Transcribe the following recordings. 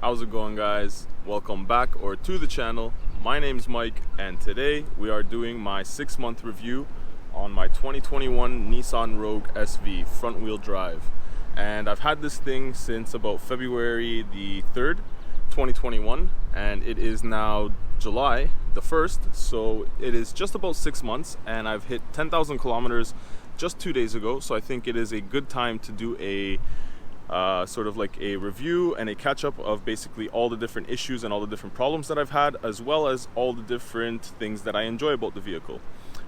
How's it going, guys? Welcome back or to the channel. My name's Mike, and today we are doing my 6-month review on my 2021 Nissan Rogue SV front wheel drive. And I've had this thing since about February the 3rd, 2021, and it is now July the 1st, so it is just about 6 months, and I've hit 10,000 kilometers just 2 days ago. So I think it is a good time to do a sort of like a review and a catch-up of basically all the different issues and all the different problems that I've had, as well as all the different things that I enjoy about the vehicle.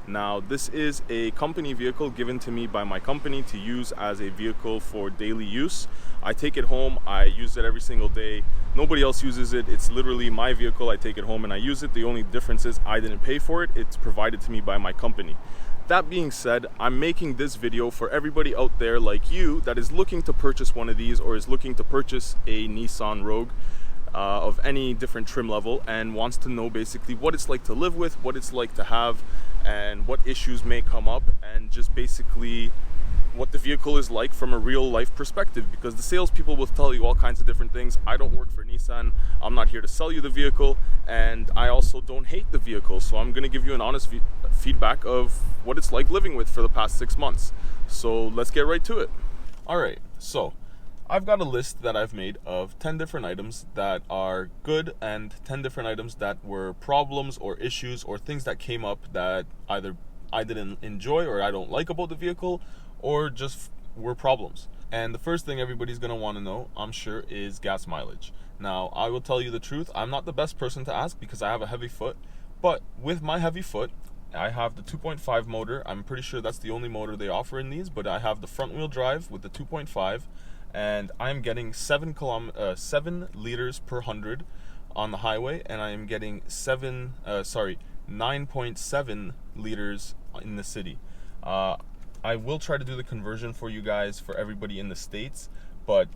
Now, this is a company vehicle given to me by my company to use as a vehicle for daily use. I take it home, I use it every single day. Nobody else uses it. It's literally my vehicle. I take it home and I use it. The only difference is I didn't pay for it. It's provided to me by my company. That being said, I'm making this video for everybody out there like you that is looking to purchase one of these or is looking to purchase a Nissan Rogue of any different trim level and wants to know basically what it's like to live with, what it's like to have, and what issues may come up, and just basically what the vehicle is like from a real life perspective, because the salespeople will tell you all kinds of different things. I don't work for Nissan. I'm not here to sell you the vehicle, and I also don't hate the vehicle. So I'm going to give you an honest feedback of what it's like living with for the past 6 months. So let's get right to it. All right, so I've got a list that I've made of 10 different items that are good and 10 different items that were problems or issues or things that came up that either I didn't enjoy or I don't like about the vehicle, or just were problems. And the first thing everybody's going to want to know, I'm sure, is gas mileage. Now, I will tell you the truth, I'm not the best person to ask because I have a heavy foot, but with my heavy foot, I have the 2.5 motor. I'm pretty sure that's the only motor they offer in these, but I have the front wheel drive with the 2.5, and I'm getting 7 liters per 100 on the highway, and I am getting 9.7 liters in the city. I will try to do the conversion for you guys for everybody in the States, but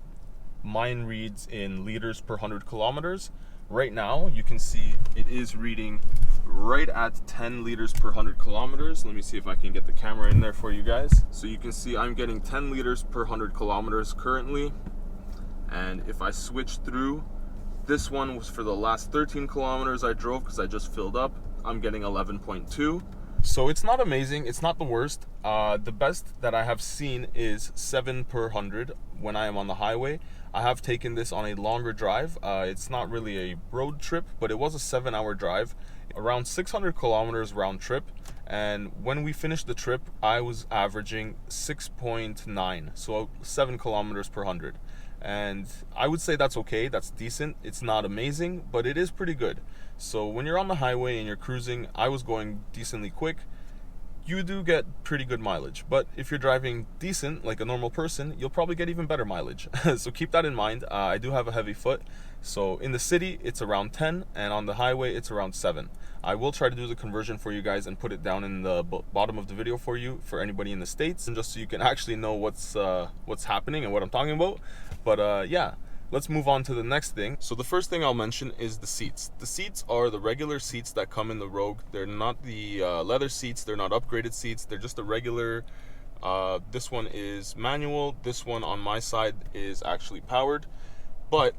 mine reads in liters per 100 kilometers. Right now, you can see it is reading right at 10 liters per 100 kilometers. Let me see if I can get the camera in there for you guys. So you can see I'm getting 10 liters per 100 kilometers currently. And if I switch through, this one was for the last 13 kilometers I drove because I just filled up. I'm getting 11.2. So it's not amazing, it's not the worst. The best that I have seen is 7 per 100 when I am on the highway. I have taken this on a longer drive. It's not really a road trip, but it was a 7-hour drive, around 600 kilometers round trip. And when we finished the trip, I was averaging 6.9, so 7 kilometers per 100. And I would say that's okay, that's decent. It's not amazing, but it is pretty good. So when you're on the highway and you're cruising, I was going decently quick, you do get pretty good mileage. But if you're driving decent, like a normal person, you'll probably get even better mileage. So keep that in mind. I do have a heavy foot. So in the city, it's around 10, and on the highway, it's around 7. I will try to do the conversion for you guys and put it down in the bottom of the video for you, for anybody in the States, and just so you can actually know what's happening and what I'm talking about. But yeah. Let's move on to the next thing. So the first thing I'll mention is the seats. The seats are the regular seats that come in the Rogue. They're not the leather seats. They're not upgraded seats. They're just a regular. This one is manual. This one on my side is actually powered. But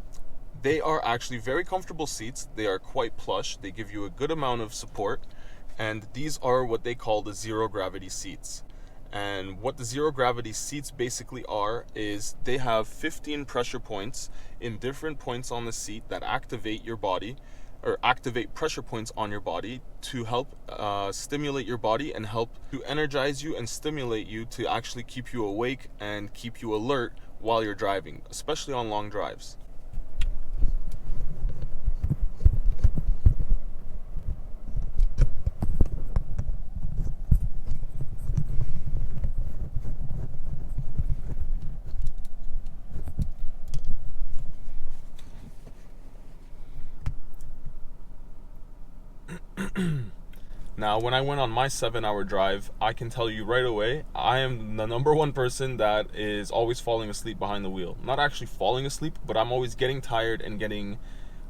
they are actually very comfortable seats. They are quite plush. They give you a good amount of support. And these are what they call the zero gravity seats. And what the zero gravity seats basically are is they have 15 pressure points in different points on the seat that activate your body, or activate pressure points on your body to help stimulate your body and help to energize you and stimulate you to actually keep you awake and keep you alert while you're driving, especially on long drives. Now, when I went on my 7-hour drive, I can tell you right away, I am the number one person that is always falling asleep behind the wheel. Not actually falling asleep, but I'm always getting tired and getting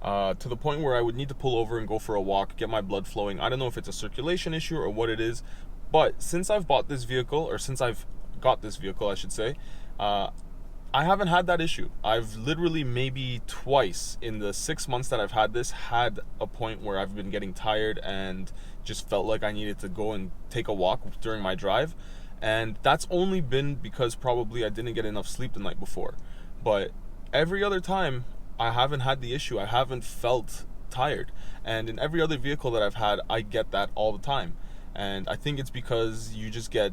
to the point where I would need to pull over and go for a walk, get my blood flowing. I don't know if it's a circulation issue or what it is, but since I've bought this vehicle, or since I've got this vehicle, I should say, I haven't had that issue. I've literally maybe twice in the 6 months that I've had this had a point where I've been getting tired and just felt like I needed to go and take a walk during my drive. And that's only been because probably I didn't get enough sleep the night before. But every other time, I haven't had the issue. I haven't felt tired. And in every other vehicle that I've had, I get that all the time. And I think it's because you just get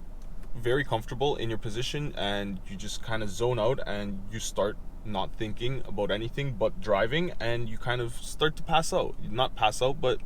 very comfortable in your position and you just kind of zone out and you start not thinking about anything but driving, and you kind of start to pass out. Not pass out, but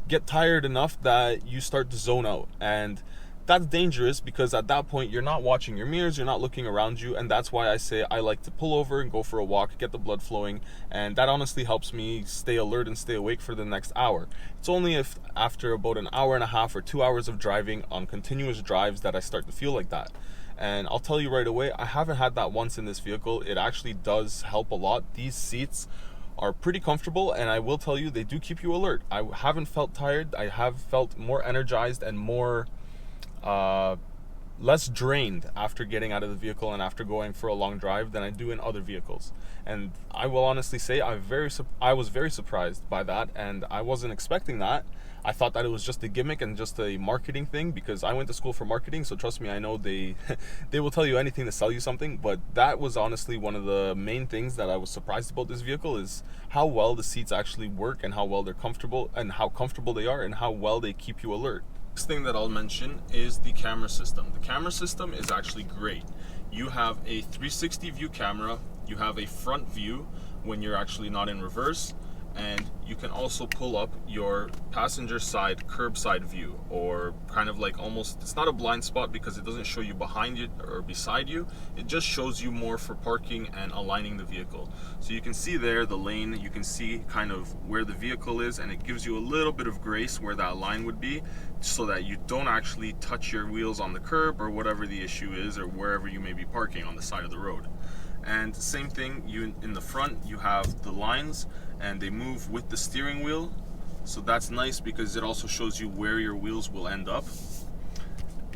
get tired enough that you start to zone out. And that's dangerous because at that point you're not watching your mirrors, you're not looking around you, and that's why I say I like to pull over and go for a walk, get the blood flowing, and that honestly helps me stay alert and stay awake for the next hour. It's only if after about an hour and a half or 2 hours of driving on continuous drives that I start to feel like that. And I'll tell you right away, I haven't had that once in this vehicle. It actually does help a lot. These seats are pretty comfortable, and I will tell you, they do keep you alert. I haven't felt tired. I have felt more energized and more less drained after getting out of the vehicle and after going for a long drive than I do in other vehicles. And I will honestly say I was very surprised by that, and I wasn't expecting that. I thought that it was just a gimmick and just a marketing thing, because I went to school for marketing, so trust me, I know they will tell you anything to sell you something. But that was honestly one of the main things that I was surprised about this vehicle, is how well the seats actually work and how well they're comfortable and how comfortable they are and how well they keep you alert. Next thing that I'll mention is the camera system. The camera system is actually great. You have a 360 view camera, you have a front view when you're actually not in reverse, and you can also pull up your passenger side curbside view, or kind of like almost, it's not a blind spot because it doesn't show you behind you or beside you, it just shows you more for parking and aligning the vehicle. So you can see there the lane, you can see kind of where the vehicle is, and it gives you a little bit of grace where that line would be, so that you don't actually touch your wheels on the curb or whatever the issue is, or wherever you may be parking on the side of the road. And same thing, you in the front you have the lines, and they move with the steering wheel, so that's nice because it also shows you where your wheels will end up.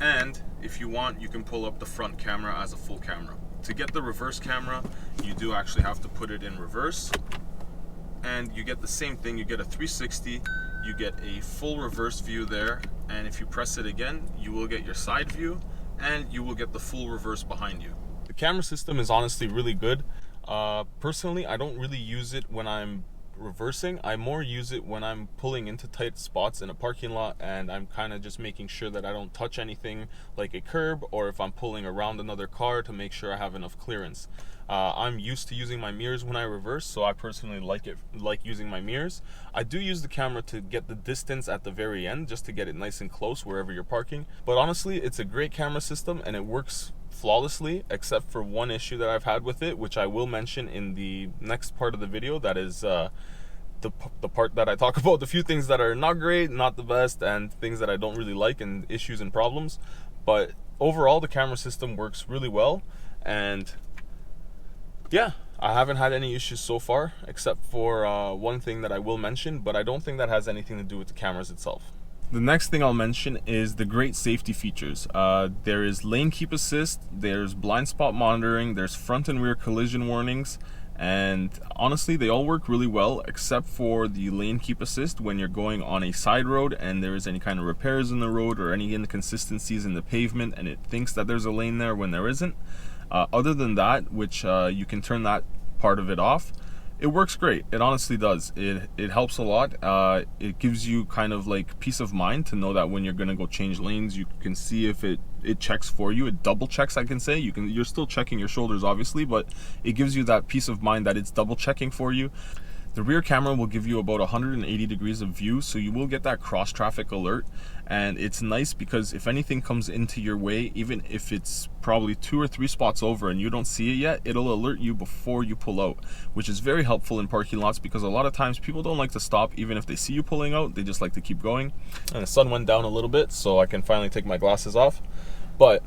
And if you want, you can pull up the front camera as a full camera. To get the reverse camera, you do actually have to put it in reverse, and you get the same thing. You get a 360, you get a full reverse view there, and if you press it again, you will get your side view, and you will get the full reverse behind you. The camera system is honestly really good. Personally, I don't really use it when I'm reversing. I more use it when I'm pulling into tight spots in a parking lot, and I'm kind of just making sure that I don't touch anything like a curb, or if I'm pulling around another car to make sure I have enough clearance. I'm used to using my mirrors when I reverse, so I personally like using my mirrors. I do use the camera to get the distance at the very end, just to get it nice and close wherever you're parking. But honestly, it's a great camera system, and it works flawlessly, except for one issue that I've had with it, which I will mention in the next part of the video. That is the part that I talk about the few things that are not great, not the best, and things that I don't really like, and issues and problems. But overall, the camera system works really well, and yeah, I haven't had any issues so far, except for one thing that I will mention, but I don't think that has anything to do with the cameras itself. The next thing I'll mention is the great safety features. There is lane keep assist, there's blind spot monitoring, there's front and rear collision warnings, and honestly they all work really well, except for the lane keep assist when you're going on a side road and there is any kind of repairs in the road or any inconsistencies in the pavement and it thinks that there's a lane there when there isn't. Other than that, which you can turn that part of it off, it works great. It honestly does. It helps a lot. It gives you kind of like peace of mind to know that when you're gonna go change lanes, you can see if it checks for you. It double checks, I can say. You're still checking your shoulders obviously, but it gives you that peace of mind that it's double checking for you. The rear camera will give you about 180 degrees of view, so you will get that cross traffic alert, and it's nice because if anything comes into your way, even if it's probably 2 or 3 spots over and you don't see it yet, it'll alert you before you pull out, which is very helpful in parking lots because a lot of times people don't like to stop. Even if they see you pulling out, they just like to keep going. And the sun went down a little bit, so I can finally take my glasses off. But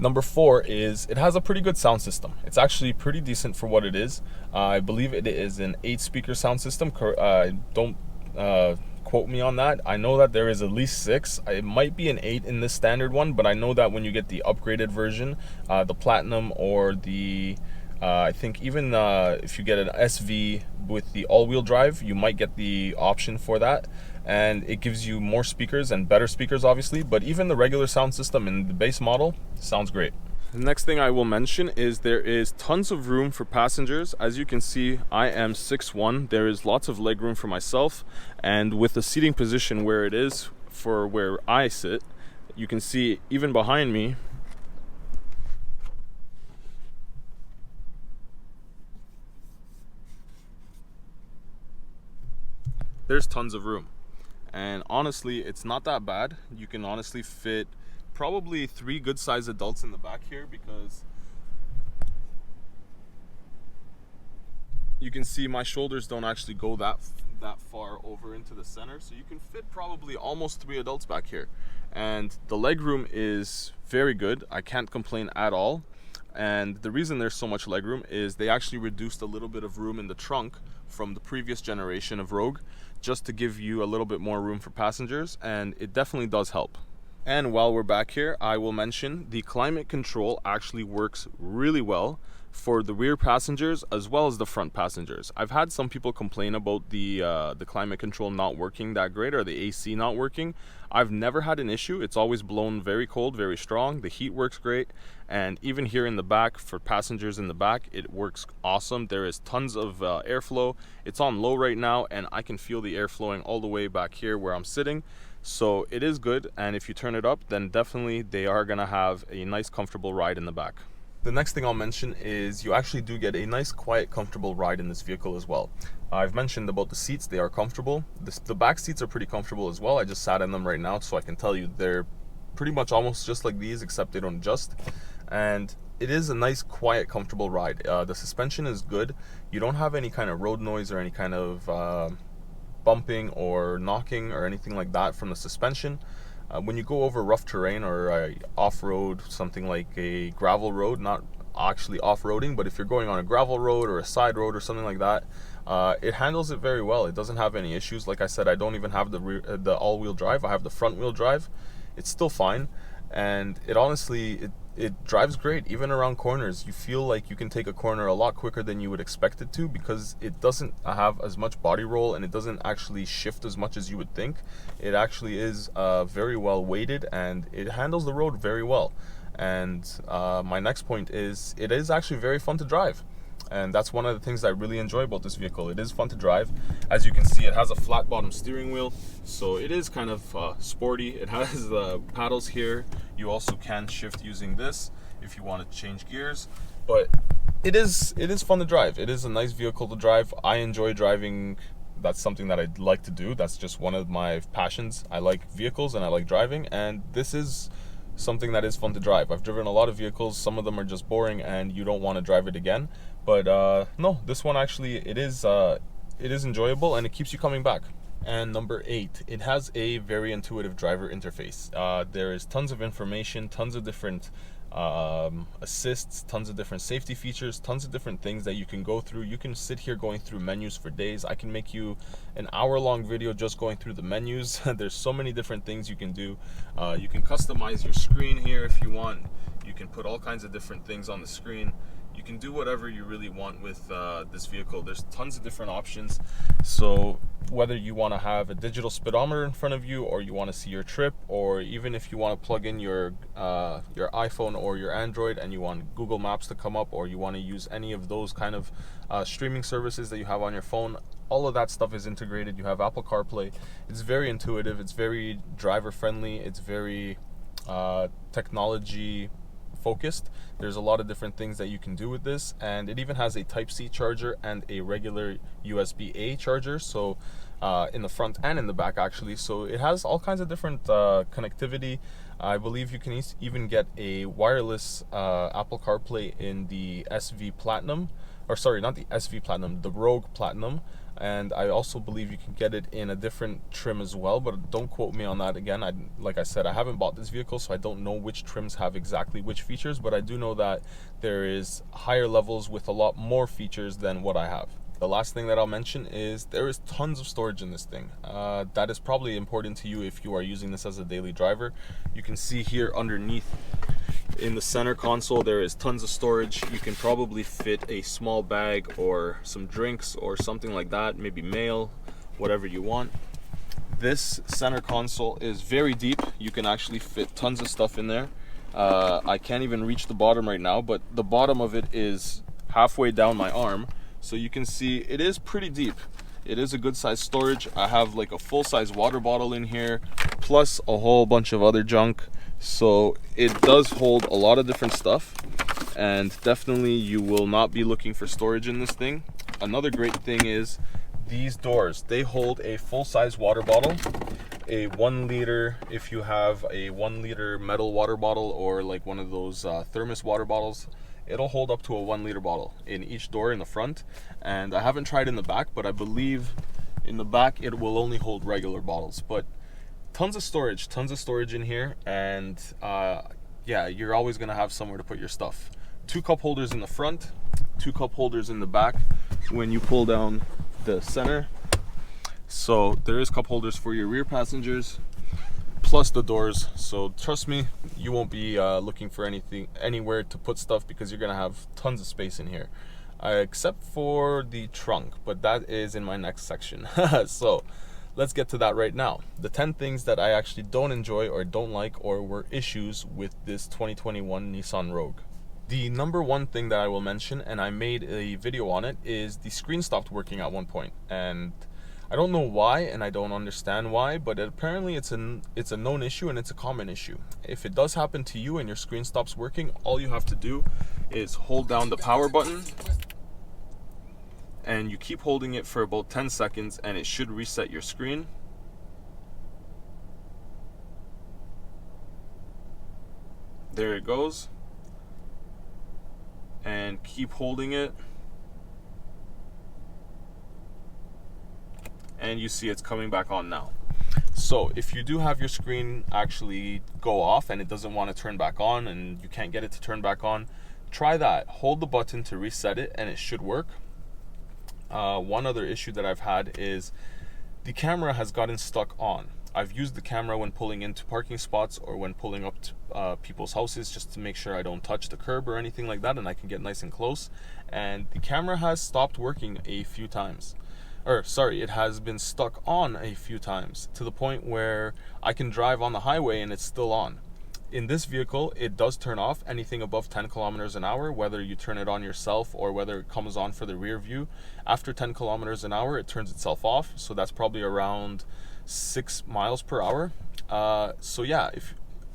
number 4 is it has a pretty good sound system. It's actually pretty decent for what it is. I believe it is an 8-speaker sound system. Don't quote me on that. I know that there is at least 6. It might be an 8 in this standard one, but I know that when you get the upgraded version, the Platinum or the I think even if you get an SV with the all-wheel drive, you might get the option for that, and it gives you more speakers and better speakers obviously, but even the regular sound system in the base model sounds great. The next thing I will mention is there is tons of room for passengers. As you can see, I am 6'1". There is lots of leg room for myself, and with the seating position where it is for where I sit, you can see even behind me, there's tons of room. And honestly, it's not that bad. You can honestly fit probably 3 good sized adults in the back here, because you can see my shoulders don't actually go that far over into the center, so you can fit probably almost 3 adults back here. And the leg room is very good. I can't complain at all. And the reason there's so much leg room is they actually reduced a little bit of room in the trunk from the previous generation of Rogue, just to give you a little bit more room for passengers, and it definitely does help. And while we're back here, I will mention the climate control actually works really well for the rear passengers as well as the front passengers. I've had some people complain about the climate control not working that great, or the AC not working. I've never had an issue. It's always blown very cold, very strong. The heat works great, and even here in the back for passengers in the back, it works awesome. There is tons of airflow. It's on low right now, and I can feel the air flowing all the way back here where I'm sitting. So it is good, and if you turn it up, then definitely they are gonna have a nice comfortable ride in the back. The next thing I'll mention is you actually do get a nice, quiet, comfortable ride in this vehicle as well. I've mentioned about the seats, they are comfortable. The back seats are pretty comfortable as well. I just sat in them right now, so I can tell you they're pretty much almost just like these, except they don't adjust. And it is a nice, quiet, comfortable ride. The suspension is good. You don't have any kind of road noise or any kind of bumping or knocking or anything like that from the suspension. When you go over rough terrain or off-road, something like a gravel road, not actually off-roading, but if you're going on a gravel road or a side road or something like that, it handles it very well. It doesn't have any issues. Like I said, I don't even have the all-wheel drive. I have the front-wheel drive. It's still fine, and it honestly, it drives great. Even around corners, you feel like you can take a corner a lot quicker than you would expect it to, because it doesn't have as much body roll and it doesn't actually shift as much as you would think. It actually is very well weighted, and it handles the road very well. And my next point is it is actually very fun to drive. And that's one of the things I really enjoy about this vehicle. It is fun to drive. As you can see, it has a flat bottom steering wheel, so it is kind of sporty. It has the paddles here. You also can shift using this if you want to change gears, but it is fun to drive. It is a nice vehicle to drive. I enjoy driving. That's something that I like to do. That's just one of my passions. I like vehicles and I like driving, and this is something that is fun to drive. I've driven a lot of vehicles. Some of them are just boring and you don't want to drive it again. But no, this one actually, it is enjoyable and it keeps you coming back. And number 8, it has a very intuitive driver interface. There is tons of information, tons of different assists, tons of different safety features, tons of different things that you can go through. You can sit here going through menus for days. I can make you an hour-long video just going through the menus. There's so many different things you can do. You can customize your screen here if you want. You can put all kinds of different things on the screen. You can do whatever you really want with this vehicle. There's tons of different options. So whether you want to have a digital speedometer in front of you, or you want to see your trip, or even if you want to plug in your iPhone or your Android and you want Google Maps to come up, or you want to use any of those kind of streaming services that you have on your phone, all of that stuff is integrated. You have Apple CarPlay. It's very intuitive. It's very driver friendly. It's very technology focused. There's a lot of different things that you can do with this, and it even has a Type-C charger and a regular USB-A charger, so in the front and in the back actually. So it has all kinds of different connectivity. I believe you can even get a wireless Apple CarPlay in the SV Platinum, or sorry, not the SV Platinum, the Rogue Platinum. And I also believe you can get it in a different trim as well, but don't quote me on that. Again, like I said, I haven't bought this vehicle, so I don't know which trims have exactly which features, but I do know that there is higher levels with a lot more features than what I have. The last thing that I'll mention is there is tons of storage in this thing. That is probably important to you if you are using this as a daily driver. You can see here underneath, In the center console, there is tons of storage. You can probably fit a small bag or some drinks or something like that, maybe mail, whatever you want. This center console is very deep. You can actually fit tons of stuff in there. I can't even reach the bottom right now, but the bottom of it is halfway down my arm. So you can see it is pretty deep. It is a good size storage. I have like a full-size water bottle in here, plus a whole bunch of other junk. So it does hold a lot of different stuff, and definitely you will not be looking for storage in this thing. Another great thing is these doors. They hold a full-size water bottle, a 1 liter, if you have a 1 liter metal water bottle or like one of those thermos water bottles, it'll hold up to a 1 liter bottle in each door in the front. And I haven't tried in the back, but I believe in the back it will only hold regular bottles. But tons of storage in here, and yeah, you're always gonna have somewhere to put your stuff. 2 cup holders in the front, 2 cup holders in the back when you pull down the center. So there is cup holders for your rear passengers, plus the doors. So trust me, you won't be looking for anywhere to put stuff, because you're gonna have tons of space in here, except for the trunk, but that is in my next section. So let's get to that right now. The 10 things that I actually don't enjoy or don't like or were issues with this 2021 Nissan Rogue. The number one thing that I will mention, and I made a video on it, is the screen stopped working at one point, and I don't know why, and I don't understand why, but apparently it's a known issue, and it's a common issue. If it does happen to you and your screen stops working, all you have to do is hold down the power button, and you keep holding it for about 10 seconds, and it should reset your screen. There it goes. And keep holding it, and you see it's coming back on now. So if you do have your screen actually go off and it doesn't want to turn back on, and you can't get it to turn back on, try that. Hold the button to reset it, and it should work. One other issue that I've had is the camera has gotten stuck on. I've used the camera when pulling into parking spots or when pulling up to people's houses, just to make sure I don't touch the curb or anything like that, and I can get nice and close. And the camera has stopped working a few times. Or sorry, it has been stuck on a few times, to the point where I can drive on the highway and it's still on. In this vehicle, it does turn off anything above 10 kilometers an hour, whether you turn it on yourself or whether it comes on for the rear view. After 10 kilometers an hour, it turns itself off. So that's probably around 6 miles per hour. So yeah,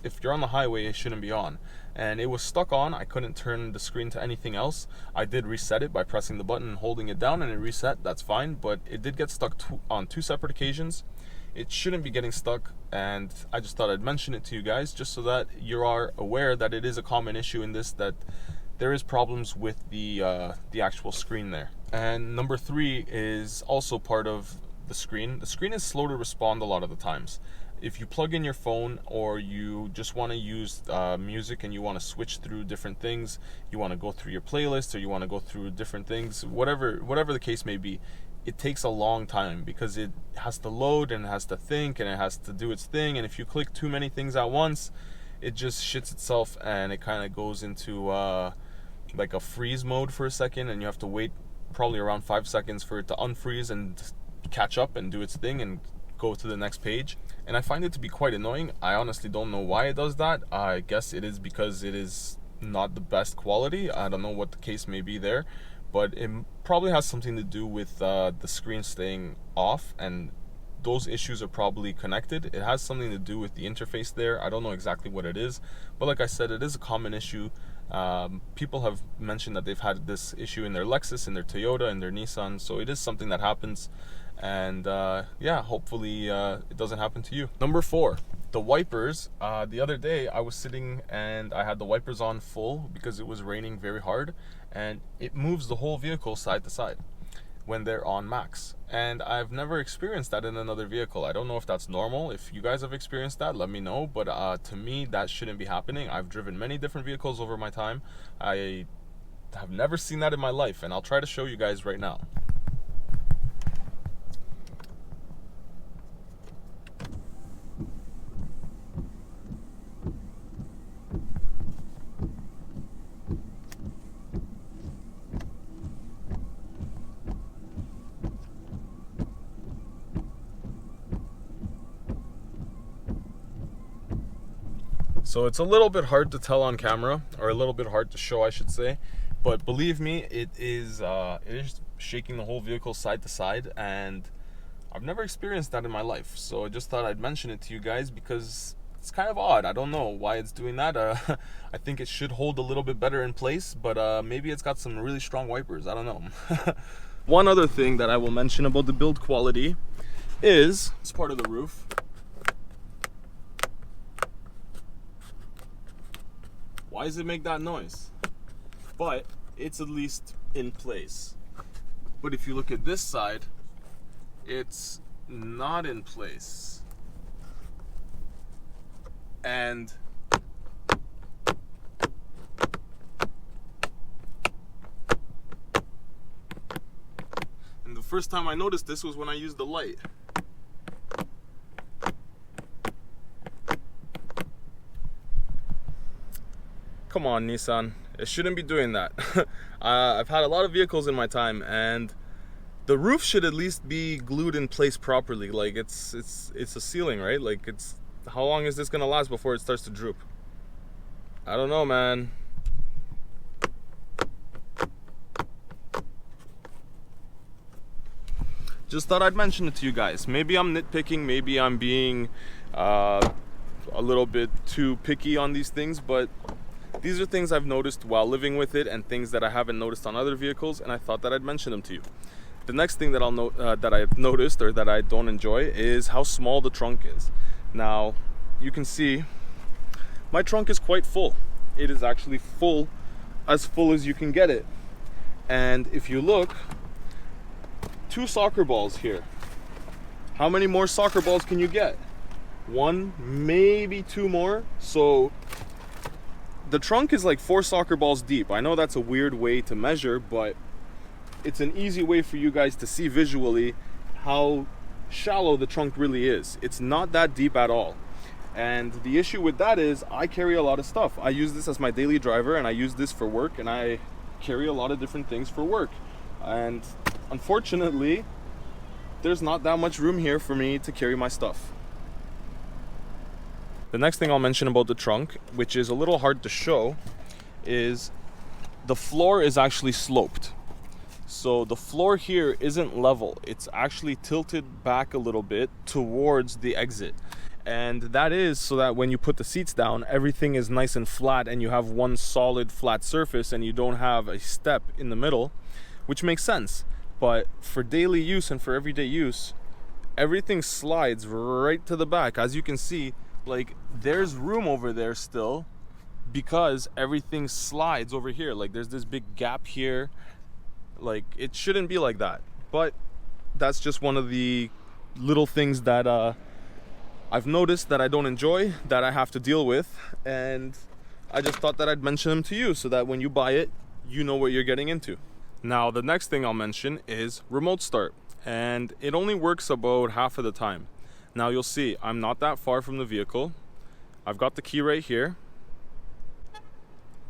if you're on the highway, it shouldn't be on. And it was stuck on. I couldn't turn the screen to anything else. I did reset it by pressing the button and holding it down, and it reset. That's fine, but it did get stuck on 2 separate occasions. It shouldn't be getting stuck, and I just thought I'd mention it to you guys, just so that you are aware that it is a common issue in this, that there is problems with the actual screen there. And number 3 is also part of the screen. The screen is slow to respond a lot of the times. If you plug in your phone, or you just want to use music and you want to switch through different things, you want to go through your playlist, or you want to go through different things, whatever the case may be, it takes a long time, because it has to load and it has to think and it has to do its thing. And if you click too many things at once, it just shits itself, and it kind of goes into like a freeze mode for a second, and you have to wait probably around 5 seconds for it to unfreeze and catch up and do its thing and go to the next page. And I find it to be quite annoying. I honestly don't know why it does that. I guess it is because it is not the best quality. I don't know what the case may be there, but it probably has something to do with the screen staying off, and those issues are probably connected. It has something to do with the interface there. I don't know exactly what it is, but like I said, it is a common issue. People have mentioned that they've had this issue in their Lexus, in their Toyota, in their Nissan, so it is something that happens. And yeah, hopefully it doesn't happen to you. Number 4, the wipers. The other day I was sitting and I had the wipers on full because it was raining very hard, and it moves the whole vehicle side to side when they're on max. And I've never experienced that in another vehicle. I don't know if that's normal. If you guys have experienced that, let me know. But to me, that shouldn't be happening. I've driven many different vehicles over my time. I have never seen that in my life, and I'll try to show you guys right now. So it's a little bit hard to tell on camera, or a little bit hard to show, I should say, but believe me, it is shaking the whole vehicle side to side, and I've never experienced that in my life. So I just thought I'd mention it to you guys because it's kind of odd. I don't know why it's doing that. I think it should hold a little bit better in place, but maybe it's got some really strong wipers. I don't know. One other thing that I will mention about the build quality is this part of the roof. Why does it make that noise? But it's at least in place. But if you look at this side, it's not in place. And the first time I noticed this was when I used the light. Come on, Nissan. It shouldn't be doing that. I've had a lot of vehicles in my time, and the roof should at least be glued in place properly. Like it's a ceiling, right? Like how long is this gonna last before it starts to droop? I don't know, man. Just thought I'd mention it to you guys. Maybe I'm nitpicking, maybe I'm being a little bit too picky on these things, but these are things I've noticed while living with it, and things that I haven't noticed on other vehicles, and I thought that I'd mention them to you. The next thing that that I've noticed, or that I don't enjoy, is how small the trunk is. Now, you can see my trunk is quite full. It is actually full as you can get it. And if you look, 2 soccer balls here. How many more soccer balls can you get? 1, maybe 2 more. So the trunk is like 4 soccer balls deep. I know that's a weird way to measure, but it's an easy way for you guys to see visually how shallow the trunk really is. It's not that deep at all. And the issue with that is I carry a lot of stuff. I use this as my daily driver, and I use this for work, and I carry a lot of different things for work. And unfortunately, there's not that much room here for me to carry my stuff. The next thing I'll mention about the trunk, which is a little hard to show, is the floor is actually sloped. So the floor here isn't level. It's actually tilted back a little bit towards the exit. And that is so that when you put the seats down, everything is nice and flat, and you have one solid flat surface, and you don't have a step in the middle, which makes sense. But for daily use and for everyday use, everything slides right to the back. As you can see, like, there's room over there still because everything slides over here. Like, there's this big gap here. Like, it shouldn't be like that, but that's just one of the little things that I've noticed that I don't enjoy, that I have to deal with, and I just thought that I'd mention them to you so that when you buy it, you know what you're getting into. Now, the next thing I'll mention is remote start, and it only works about half of the time. Now, you'll see I'm not that far from the vehicle. I've got the key right here.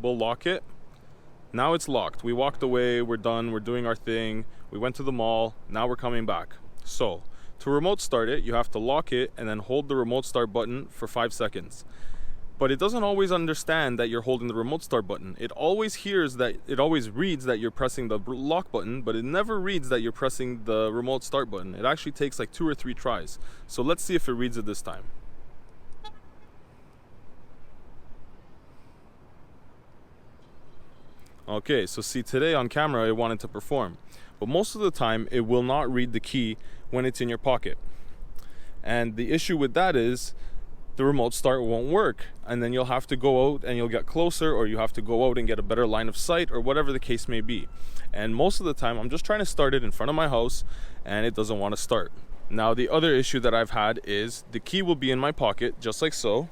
We'll lock it. Now it's locked. We walked away, we're done, we're doing our thing. We went to the mall, now we're coming back. So, to remote start it, you have to lock it and then hold the remote start button for 5 seconds. But it doesn't always understand that you're holding the remote start button. It always reads that you're pressing the lock button, but it never reads that you're pressing the remote start button. It actually takes like 2 or 3 tries. So let's see if it reads it this time. Okay, so see, today on camera it wanted to perform, but most of the time it will not read the key when it's in your pocket. And the issue with that is the remote start won't work, and then you'll have to go out and you'll get closer, or you have to go out and get a better line of sight, or whatever the case may be. And most of the time I'm just trying to start it in front of my house and it doesn't want to start. Now, the other issue that I've had is the key will be in my pocket just like so,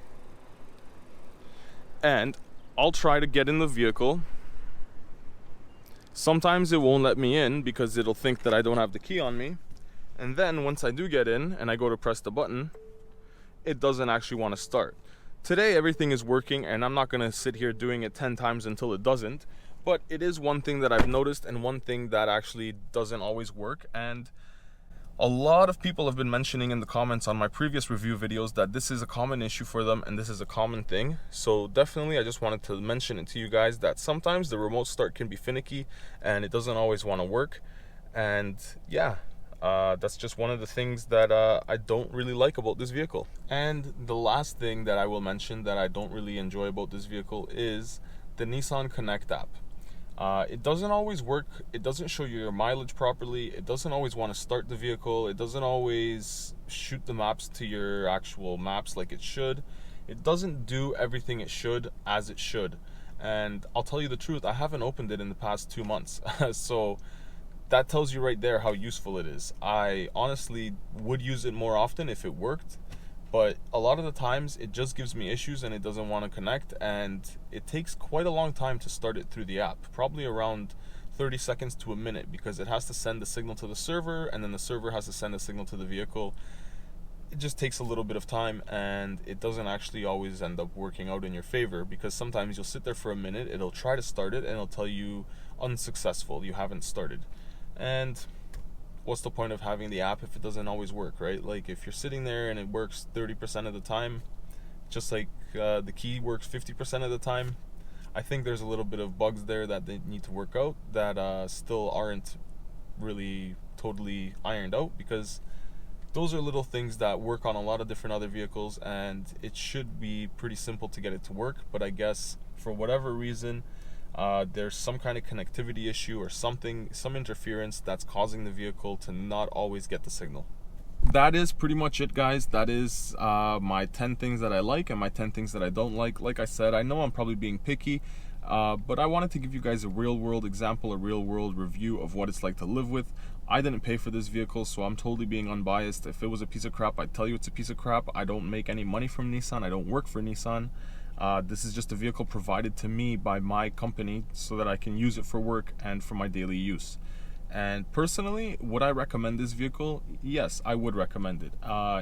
and I'll try to get in the vehicle. Sometimes it won't let me in because it'll think that I don't have the key on me, and then once I do get in and I go to press the button, it doesn't actually want to start. Today everything is working, and I'm not going to sit here doing it 10 times until it doesn't, but it is one thing that I've noticed, and one thing that actually doesn't always work. And A lot of people have been mentioning in the comments on my previous review videos that this is a common issue for them and this is a common thing. So definitely I just wanted to mention it to you guys that sometimes the remote start can be finicky and it doesn't always want to work. And yeah, that's just one of the things that I don't really like about this vehicle. And the last thing that I will mention that I don't really enjoy about this vehicle is the Nissan Connect app. It doesn't always work. It doesn't show you your mileage properly. It doesn't always want to start the vehicle. It doesn't always shoot the maps to your actual maps like it should. It doesn't do everything it should as it should. And I'll tell you the truth, I haven't opened it in the past 2 months. So that tells you right there how useful it is. I honestly would use it more often if it worked. But a lot of the times it just gives me issues and it doesn't want to connect, and it takes quite a long time to start it through the app, probably around 30 seconds to a minute, because it has to send the signal to the server and then the server has to send a signal to the vehicle. It just takes a little bit of time and it doesn't actually always end up working out in your favor, because sometimes you'll sit there for a minute, it'll try to start it and it'll tell you unsuccessful, you haven't started. And what's the point of having the app if it doesn't always work, right? Like if you're sitting there and it works 30% of the time, just like the key works 50% of the time, I think there's a little bit of bugs there that they need to work out that still aren't really totally ironed out, because those are little things that work on a lot of different other vehicles and it should be pretty simple to get it to work. But I guess for whatever reason, there's some kind of connectivity issue or something, some interference that's causing the vehicle to not always get the signal. That is pretty much it, guys. That is my 10 things that I like and my 10 things that I don't like. Like I said, I know I'm probably being picky, but I wanted to give you guys a real world example, a real world review of what it's like to live with. I didn't pay for this vehicle, so I'm totally being unbiased. If it was a piece of crap, I'd tell you it's a piece of crap. I don't make any money from Nissan. I don't work for Nissan. This is just a vehicle provided to me by my company so that I can use it for work and for my daily use. And personally, would I recommend this vehicle? Yes, I would recommend it.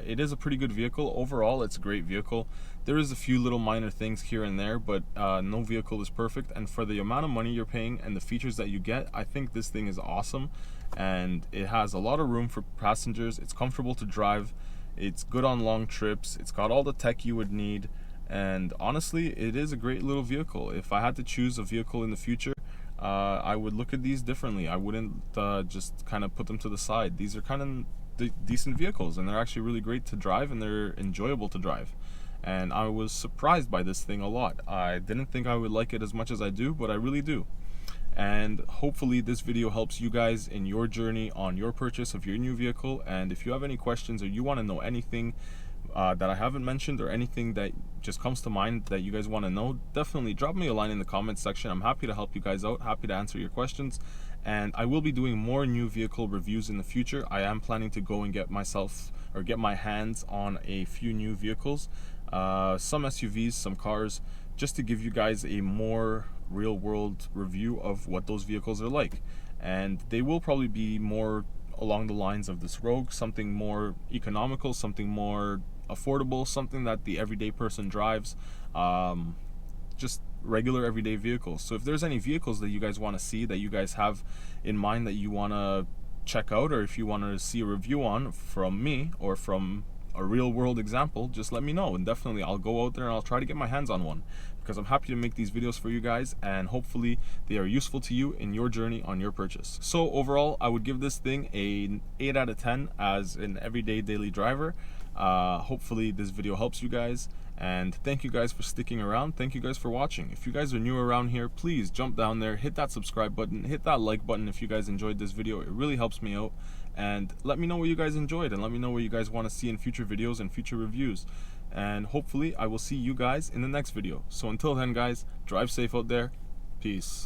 It is a pretty good vehicle. Overall, it's a great vehicle. There is a few little minor things here and there, but no vehicle is perfect. And for the amount of money you're paying and the features that you get, I think this thing is awesome. And it has a lot of room for passengers. It's comfortable to drive. It's good on long trips. It's got all the tech you would need. And honestly, it is a great little vehicle. If I had to choose a vehicle in the future, I would look at these differently. I wouldn't just kind of put them to the side. These are kind of decent vehicles and they're actually really great to drive and they're enjoyable to drive. And I was surprised by this thing a lot. I didn't think I would like it as much as I do, but I really do. And hopefully this video helps you guys in your journey on your purchase of your new vehicle. And if you have any questions or you want to know anything that I haven't mentioned or anything that just comes to mind that you guys want to know, definitely drop me a line in the comments section. I'm happy to help you guys out, happy to answer your questions. And I will be doing more new vehicle reviews in the future. I am planning to go and get my hands on a few new vehicles, some SUVs, some cars, just to give you guys a more real world review of what those vehicles are like. And they will probably be more along the lines of this Rogue, something more economical, something more affordable, something that the everyday person drives, just regular everyday vehicles. So if there's any vehicles that you guys want to see, that you guys have in mind that you want to check out, or if you want to see a review on from me or from a real world example, just let me know and definitely I'll go out there and I'll try to get my hands on one, because I'm happy to make these videos for you guys and hopefully they are useful to you in your journey on your purchase. So overall, I would give this thing an 8 out of 10 as an everyday daily driver. Hopefully this video helps you guys, and thank you guys for sticking around. Thank you guys for watching. If you guys are new around here, please jump down there, hit that subscribe button, hit that like button if you guys enjoyed this video. It really helps me out, and let me know what you guys enjoyed and let me know what you guys want to see in future videos and future reviews. And hopefully I will see you guys in the next video. So until then guys, drive safe out there. Peace.